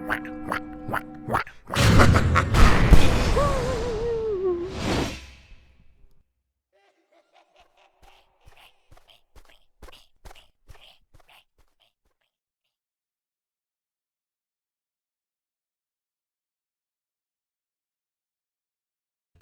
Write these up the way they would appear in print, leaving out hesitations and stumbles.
The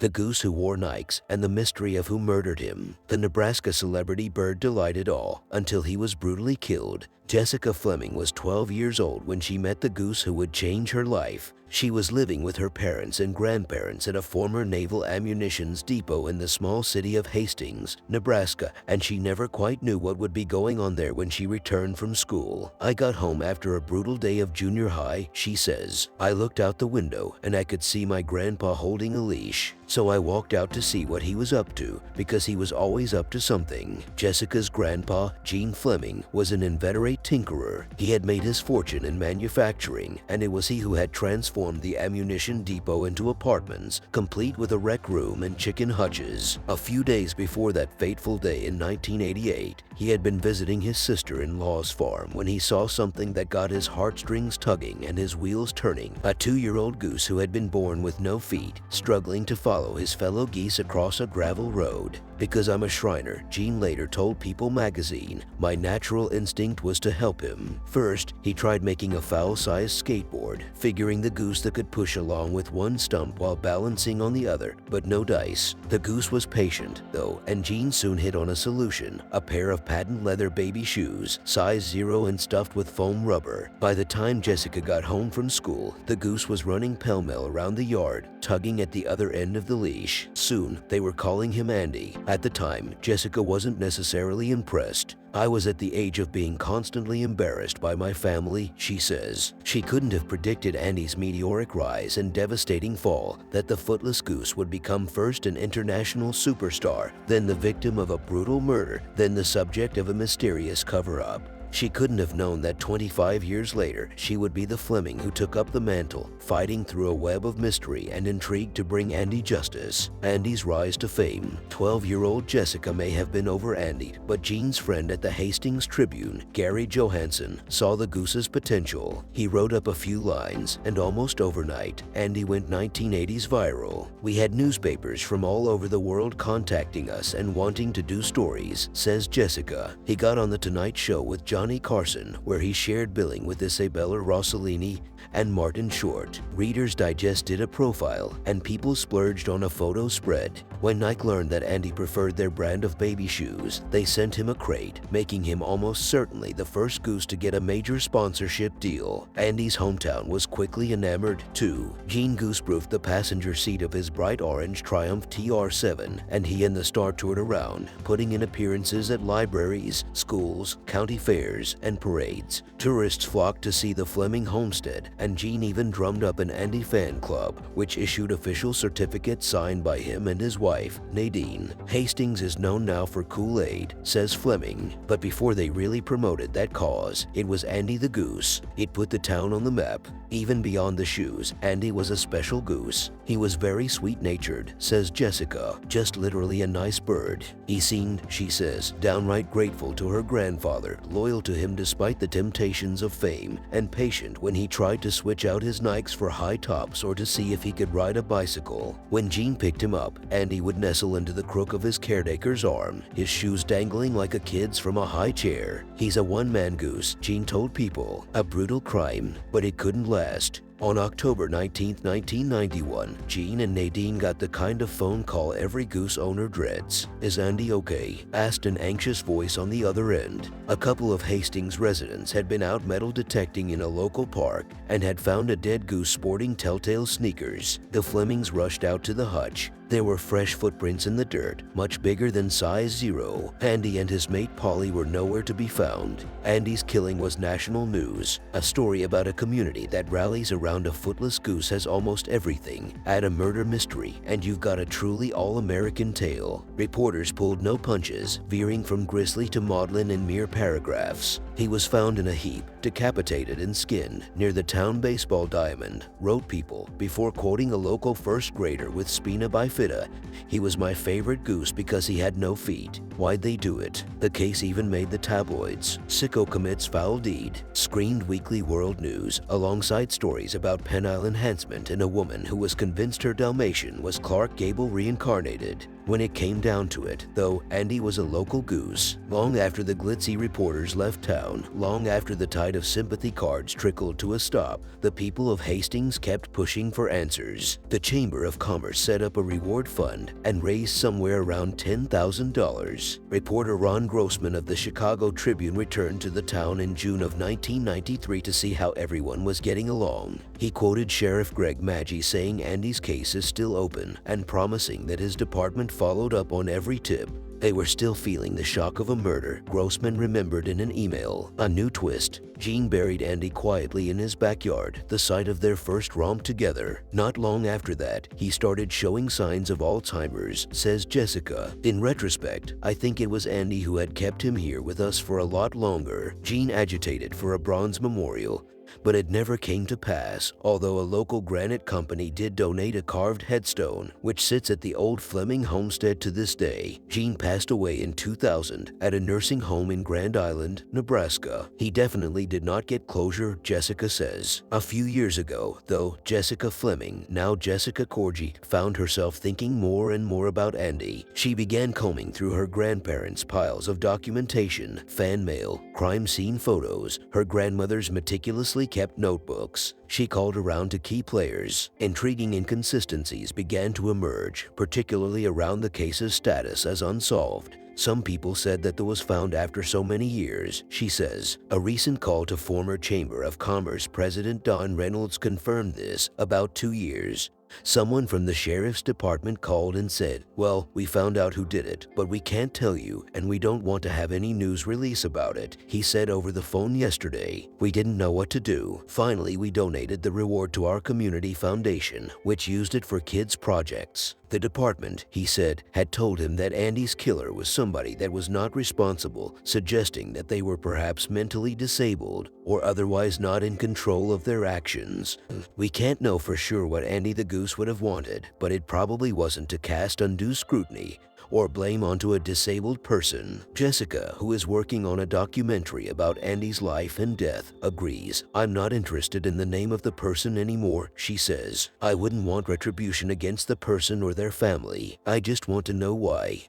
Goose Who Wore Nikes and the mystery of who murdered him. The Nebraska celebrity bird delighted all until he was brutally killed. Jessica Fleming was 12 years old when she met the goose who would change her life. She was living with her parents and grandparents at a former naval ammunitions depot in the small city of Hastings, Nebraska, and she never quite knew what would be going on there when she returned from school. "I got home after a brutal day of junior high," she says. "I looked out the window and I could see my grandpa holding a leash. So I walked out to see what he was up to because he was always up to something." Jessica's grandpa, Gene Fleming, was an inveterate tinkerer. He had made his fortune in manufacturing, and it was he who had transformed the ammunition depot into apartments, complete with a rec room and chicken hutches. A few days before that fateful day in 1988, he had been visiting his sister-in-law's farm when he saw something that got his heartstrings tugging and his wheels turning. A 2-year-old goose who had been born with no feet, struggling to follow his fellow geese across a gravel road. "Because I'm a Shriner," Gene later told People magazine, "my natural instinct was to help him." First, he tried making a foul-sized skateboard, figuring the goose that could push along with one stump while balancing on the other, but no dice. The goose was patient, though, and Gene soon hit on a solution: a pair of patent leather baby shoes, size 0 and stuffed with foam rubber. By the time Jessica got home from school, the goose was running pell-mell around the yard, tugging at the other end of the leash. Soon, they were calling him Andy. At the time, Jessica wasn't necessarily impressed. "I was at the age of being constantly embarrassed by my family," she says. She couldn't have predicted Andy's meteoric rise and devastating fall, that the footless goose would become first an international superstar, then the victim of a brutal murder, then the subject of a mysterious cover-up. She couldn't have known that 25 years later, she would be the Fleming who took up the mantle, fighting through a web of mystery and intrigue to bring Andy justice. Andy's rise to fame. 12-year-old Jessica may have been over Andy, but Gene's friend at the Hastings Tribune, Gary Johansson, saw the goose's potential. He wrote up a few lines, and almost overnight, Andy went 1980s viral. "We had newspapers from all over the world contacting us and wanting to do stories," says Jessica. "He got on The Tonight Show with Johnny Carson, where he shared billing with Isabella Rossellini and Martin Short. Reader's Digest did a profile, and people splurged on a photo spread. When Nike learned that Andy preferred their brand of baby shoes, they sent him a crate, making him almost certainly the first goose to get a major sponsorship deal." Andy's hometown was quickly enamored, too. Gene goose-proofed the passenger seat of his bright orange Triumph TR7, and he and the star toured around, putting in appearances at libraries, schools, county fairs, and parades. Tourists flocked to see the Fleming homestead, and Gene even drummed up an Andy fan club, which issued official certificates signed by him and his wife, Nadine. "Hastings is known now for Kool-Aid," says Fleming, but before they really promoted that cause, it was Andy the Goose. It put the town on the map. Even beyond the shoes, Andy was a special goose. "He was very sweet-natured," says Jessica, "just literally a nice bird. He seemed," she says, "downright grateful to her grandfather, loyal to him despite the temptations of fame, and patient when he tried to switch out his Nikes for high tops or to see if he could ride a bicycle. When Gene picked him up, Andy would nestle into the crook of his caretaker's arm, his shoes dangling like a kid's from a high chair. He's a one-man goose," Gene told People. "A brutal crime, but it couldn't last." On October 19, 1991, Gene and Nadine got the kind of phone call every goose owner dreads. "Is Andy okay?" asked an anxious voice on the other end. A couple of Hastings residents had been out metal detecting in a local park and had found a dead goose sporting telltale sneakers. The Flemings rushed out to the hutch. There were fresh footprints in the dirt, much bigger than size 0. Andy and his mate Polly were nowhere to be found. Andy's killing was national news. A story about a community that rallies around a footless goose has almost everything. Add a murder mystery, and you've got a truly all-American tale. Reporters pulled no punches, veering from grisly to maudlin in mere paragraphs. "He was found in a heap, decapitated and skinned, near the town baseball diamond," wrote People, before quoting a local first grader with spina bifida fitter. He was my favorite goose because he had no feet. Why'd they do it? The case even made the tabloids. Sicko commits foul deed, screamed Weekly World News, alongside stories about penile enhancement in a woman who was convinced her Dalmatian was Clark Gable reincarnated. When it came down to it, though, Andy was a local goose. Long after the glitzy reporters left town, long after the tide of sympathy cards trickled to a stop, the people of Hastings kept pushing for answers. The Chamber of Commerce set up a reward fund and raised somewhere around $10,000. Reporter Ron Grossman of the Chicago Tribune returned to the town in June of 1993 to see how everyone was getting along. He quoted Sheriff Greg Maggi saying Andy's case is still open and promising that his department followed up on every tip. They were still feeling the shock of a murder, Grossman remembered in an email. A new twist. Gene buried Andy quietly in his backyard, the site of their first romp together. Not long after that, he started showing signs of Alzheimer's, says Jessica. In retrospect, I think it was Andy who had kept him here with us for a lot longer. Gene agitated for a bronze memorial, but it never came to pass, although a local granite company did donate a carved headstone, which sits at the old Fleming homestead to this day. Gene passed away in 2000 at a nursing home in Grand Island, Nebraska. He definitely did not get closure, Jessica says. A few years ago, though, Jessica Fleming, now Jessica Corgi, found herself thinking more and more about Andy. She began combing through her grandparents' piles of documentation, fan mail, crime scene photos, her grandmother's meticulously kept notebooks. She called around to key players. Intriguing inconsistencies began to emerge, particularly around the case's status as unsolved. Some people said that it was found after so many years, she says. A recent call to former Chamber of Commerce President Don Reynolds confirmed this about 2 years. Someone from the sheriff's department called and said, "Well, we found out who did it, but we can't tell you and we don't want to have any news release about it," he said over the phone yesterday. "We didn't know what to do. Finally, we donated the reward to our community foundation, which used it for kids' projects." The department, he said, had told him that Andy's killer was somebody that was not responsible, suggesting that they were perhaps mentally disabled or otherwise not in control of their actions. "We can't know for sure what Andy the Goose would have wanted, but it probably wasn't to cast undue scrutiny or blame onto a disabled person." Jessica, who is working on a documentary about Andy's life and death, agrees. "I'm not interested in the name of the person anymore," she says. "I wouldn't want retribution against the person or their family. I just want to know why."